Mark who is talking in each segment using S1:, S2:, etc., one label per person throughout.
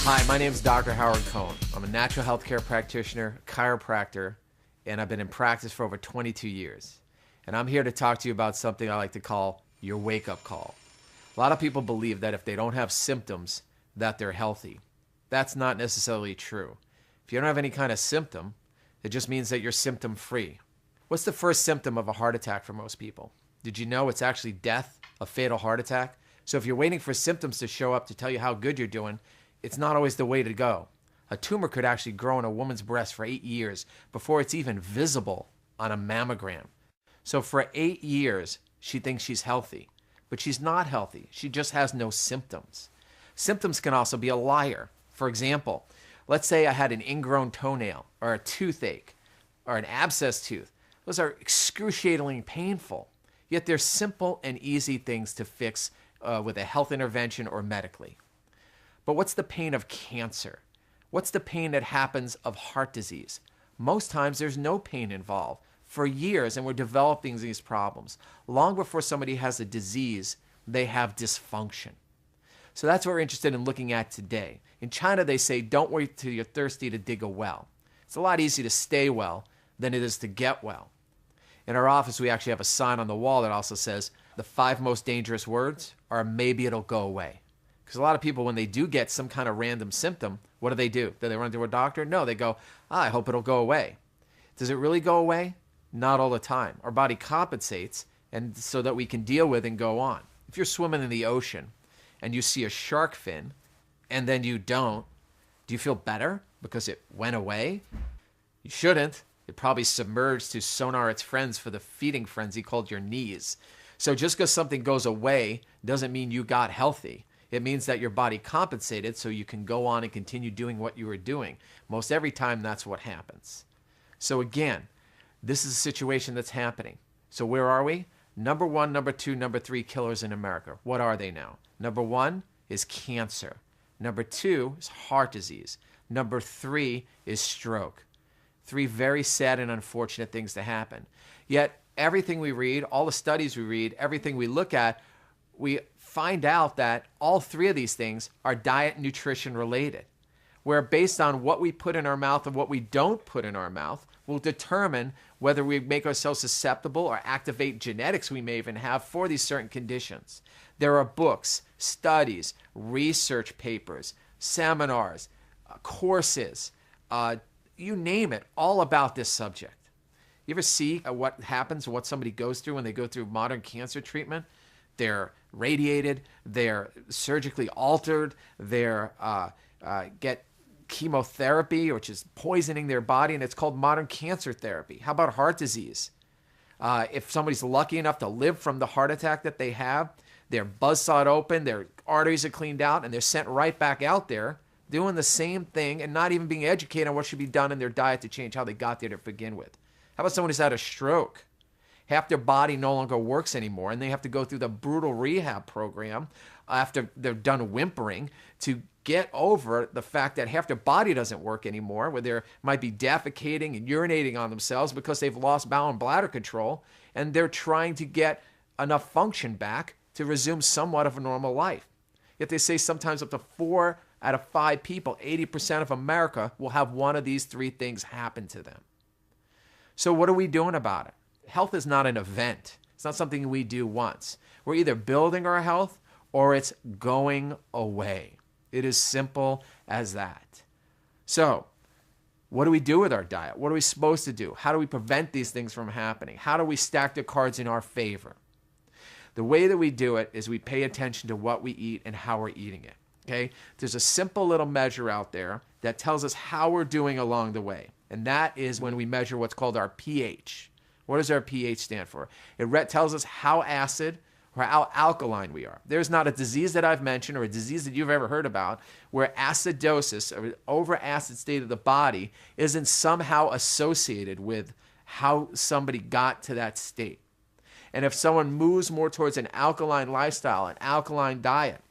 S1: Hi, my name is Dr. Howard Cohn. I'm a natural healthcare practitioner, chiropractor, and I've been in practice for over 22 years. And I'm here to talk to you about something I like to call your wake-up call. A lot of people believe that if they don't have symptoms, that they're healthy. That's not necessarily true. If you don't have any kind of symptom, it just means that you're symptom-free. What's the first symptom of a heart attack for most people? Did you know it's actually death, a fatal heart attack? So if you're waiting for symptoms to show up to tell you how good you're doing, it's not always the way to go. A tumor could actually grow in a woman's breast for 8 years before it's even visible on a mammogram. So for 8 years, she thinks she's healthy, but she's not healthy. She just has no symptoms. Symptoms can also be a liar. For example, let's say I had an ingrown toenail or a toothache or an abscess tooth. Those are excruciatingly painful, yet they're simple and easy things to fix with a health intervention or medically. But what's the pain of cancer? What's the pain that happens of heart disease? Most times there's no pain involved. For years, and we're developing these problems. Long before somebody has a disease, they have dysfunction. So that's what we're interested in looking at today. In China, they say, don't wait till you're thirsty to dig a well. It's a lot easier to stay well than it is to get well. In our office, we actually have a sign on the wall that also says, the 5 most dangerous words are maybe it'll go away. Because a lot of people, when they do get some kind of random symptom, what do? Do they run to a doctor? No, they go, I hope it'll go away. Does it really go away? Not all the time. Our body compensates and so that we can deal with and go on. If you're swimming in the ocean and you see a shark fin and then you don't, do you feel better because it went away? You shouldn't. It probably submerged to sonar its friends for the feeding frenzy called your knees. So just because something goes away doesn't mean you got healthy. It means that your body compensated so you can go on and continue doing what you were doing. Most every time that's what happens. So again, this is a situation that's happening. So where are we? Number 1, number 2, number 3 killers in America. What are they now? Number 1 is cancer. Number 2 is heart disease. Number 3 is stroke. 3 very sad and unfortunate things to happen. Yet everything we read, all the studies we read, everything we look at, we find out that all 3 of these things are diet and nutrition related, where based on what we put in our mouth and what we don't put in our mouth will determine whether we make ourselves susceptible or activate genetics we may even have for these certain conditions. There are books, studies, research papers, seminars, courses, you name it, all about this subject. You ever see what happens, what somebody goes through when they go through modern cancer treatment? They're radiated, they're surgically altered, they're get chemotherapy, which is poisoning their body, and it's called modern cancer therapy. How about heart disease? If somebody's lucky enough to live from the heart attack that they have, they're buzzsawed open, their arteries are cleaned out, and they're sent right back out there doing the same thing and not even being educated on what should be done in their diet to change how they got there to begin with. How about someone who's had a stroke? Half their body no longer works anymore, and they have to go through the brutal rehab program after they're done whimpering to get over the fact that half their body doesn't work anymore, where they might be defecating and urinating on themselves because they've lost bowel and bladder control, and they're trying to get enough function back to resume somewhat of a normal life. Yet they say sometimes up to 4 out of 5 people, 80% of America, will have one of these 3 things happen to them. So what are we doing about it? Health is not an event. It's not something we do once. We're either building our health or it's going away. It is simple as that. So, what do we do with our diet? What are we supposed to do? How do we prevent these things from happening? How do we stack the cards in our favor? The way that we do it is we pay attention to what we eat and how we're eating it. Okay? There's a simple little measure out there that tells us how we're doing along the way. And that is when we measure what's called our pH. What does our pH stand for? It tells us how acid or how alkaline we are. There's not a disease that I've mentioned or a disease that you've ever heard about where acidosis or over-acid state of the body isn't somehow associated with how somebody got to that state. And if someone moves more towards an alkaline lifestyle, an alkaline diet,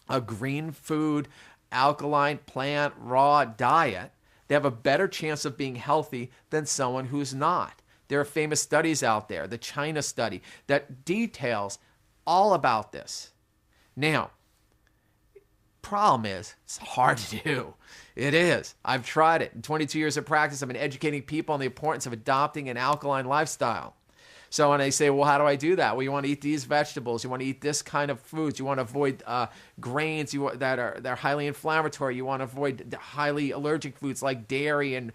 S1: a green food, alkaline plant, raw diet, they have a better chance of being healthy than someone who's not. There are famous studies out there, the China study, that details all about this. Now, problem is it's hard to do. It is. I've tried it. In 22 years of practice, I've been educating people on the importance of adopting an alkaline lifestyle. So when they say, well, how do I do that? Well, you want to eat these vegetables. You want to eat this kind of foods. You want to avoid grains that are highly inflammatory. You want to avoid highly allergic foods like dairy and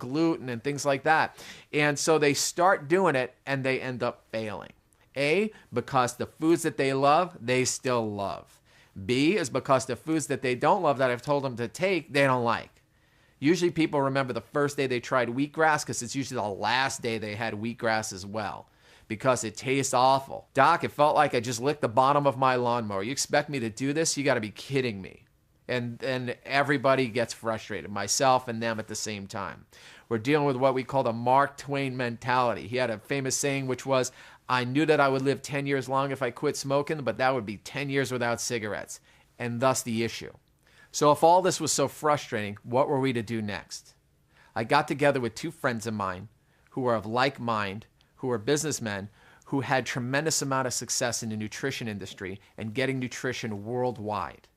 S1: gluten and things like that. And so they start doing it, and they end up failing. A, because the foods that they love, they still love. B, is because the foods that they don't love that I've told them to take, they don't like. Usually people remember the first day they tried wheatgrass because it's usually the last day they had wheatgrass as well because it tastes awful. Doc, it felt like I just licked the bottom of my lawnmower. You expect me to do this? You got to be kidding me. And everybody gets frustrated, myself and them at the same time. We're dealing with what we call the Mark Twain mentality. He had a famous saying which was, I knew that I would live 10 years long if I quit smoking, but that would be 10 years without cigarettes. And thus the issue. So if all this was so frustrating, what were we to do next? I got together with two friends of mine who were of like mind, who were businessmen, who had tremendous amount of success in the nutrition industry and getting nutrition worldwide.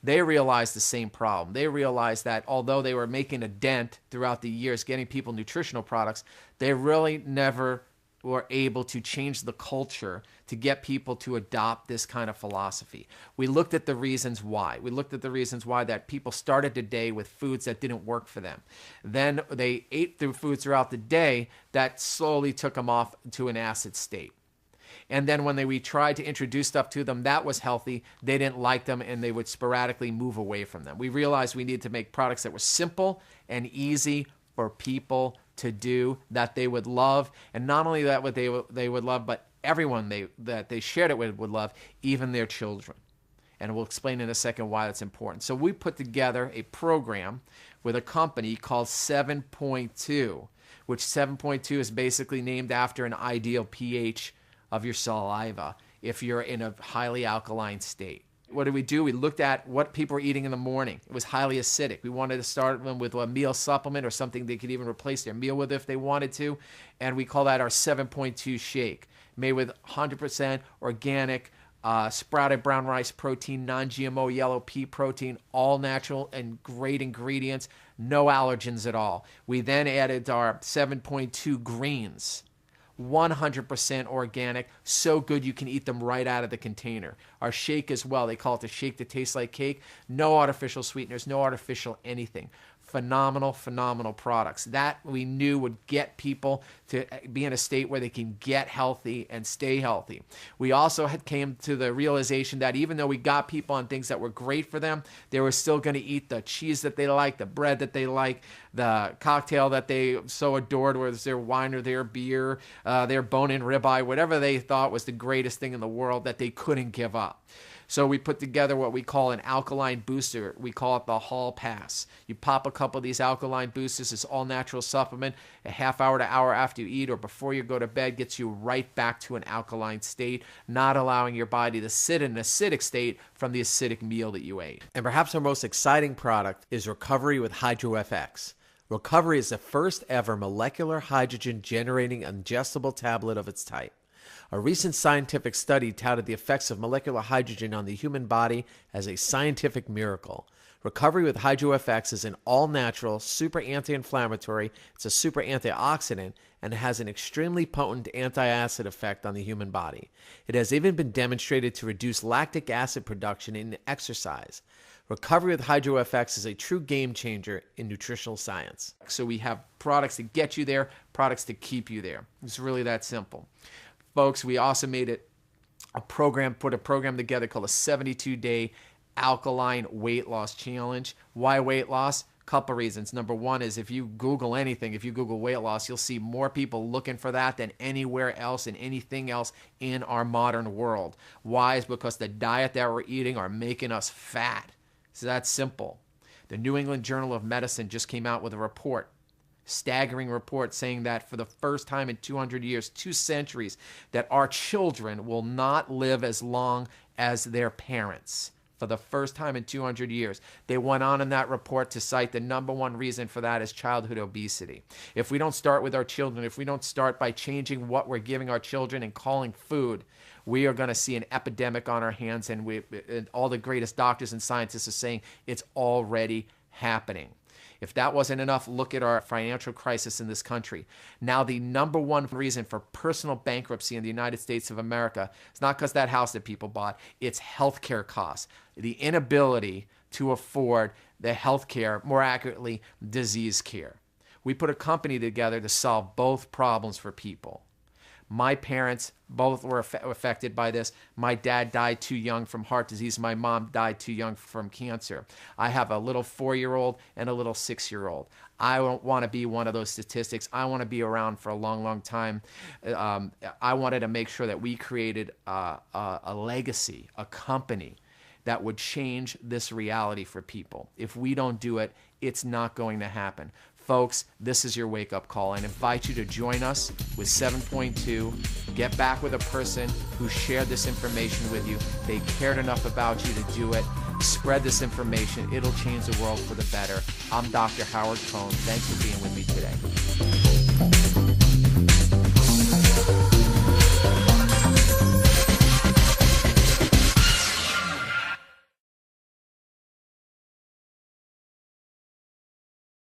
S1: They realized the same problem. They realized that although they were making a dent throughout the years getting people nutritional products, they really never were able to change the culture to get people to adopt this kind of philosophy. We looked at the reasons why. We looked at the reasons why that people started the day with foods that didn't work for them. Then they ate through foods throughout the day that slowly took them off to an acid state. And then when we tried to introduce stuff to them that was healthy, they didn't like them and they would sporadically move away from them. We realized we needed to make products that were simple and easy for people to do, that they would love, and not only that what they would love, but everyone that they shared it with would love, even their children. And we'll explain in a second why that's important. So we put together a program with a company called 7.2, which 7.2 is basically named after an ideal pH of your saliva if you're in a highly alkaline state. What did we do? We looked at what people were eating in the morning. It was highly acidic. We wanted to start them with a meal supplement or something they could even replace their meal with if they wanted to. And we call that our 7.2 shake, made with 100% organic, sprouted brown rice protein, non-GMO yellow pea protein, all natural and great ingredients, no allergens at all. We then added our 7.2 greens. 100% organic, so good you can eat them right out of the container. Our shake as well, they call it the shake that tastes like cake. No artificial sweeteners, no artificial anything. Phenomenal, phenomenal products. That we knew would get people to be in a state where they can get healthy and stay healthy. We also came to the realization that even though we got people on things that were great for them, they were still going to eat the cheese that they like, the bread that they like, the cocktail that they so adored, whether it's their wine or their beer, their bone-in ribeye, whatever they thought was the greatest thing in the world that they couldn't give up. So we put together what we call an alkaline booster. We call it the Hall Pass. You pop a couple of these alkaline boosters. It's all natural supplement. A half hour to hour after you eat or before you go to bed gets you right back to an alkaline state, not allowing your body to sit in an acidic state from the acidic meal that you ate. And perhaps our most exciting product is Recovery with HydroFX. Recovery is the first ever molecular hydrogen generating ingestible tablet of its type. A recent scientific study touted the effects of molecular hydrogen on the human body as a scientific miracle. Recovery with HydroFX is an all-natural, super anti-inflammatory, it's a super antioxidant, and it has an extremely potent anti-acid effect on the human body. It has even been demonstrated to reduce lactic acid production in exercise. Recovery with HydroFX is a true game changer in nutritional science. So we have products to get you there, products to keep you there. It's really that simple. Folks, we also made it put a program together called a 72-day alkaline weight loss challenge. Why weight loss? Couple reasons. Number one is if you Google anything, if you Google weight loss, you'll see more people looking for that than anywhere else and anything else in our modern world. Why? Is because the diet that we're eating are making us fat. It's that simple. The New England Journal of Medicine just came out with a report. Staggering report saying that for the first time in 200 years, 2 centuries, that our children will not live as long as their parents. For the first time in 200 years. They went on in that report to cite the number one reason for that is childhood obesity. If we don't start with our children, if we don't start by changing what we're giving our children and calling food, We are going to see an epidemic on our hands, and all the greatest doctors and scientists are saying it's already happening. If that wasn't enough, look at our financial crisis in this country. Now, the number one reason for personal bankruptcy in the United States of America is not because that house that people bought, it's healthcare costs. The inability to afford the healthcare, more accurately, disease care. We put a company together to solve both problems for people. My parents both were affected by this. My dad died too young from heart disease. My mom died too young from cancer. I have a little 4-year-old and a little 6-year-old. I don't want to be one of those statistics. I want to be around for a long, long time. I wanted to make sure that we created a legacy, a company that would change this reality for people. If we don't do it, it's not going to happen. Folks, this is your wake-up call. I invite you to join us with 7.2. Get back with a person who shared this information with you. They cared enough about you to do it. Spread this information. It'll change the world for the better. I'm Dr. Howard Cohn. Thanks for being with me today.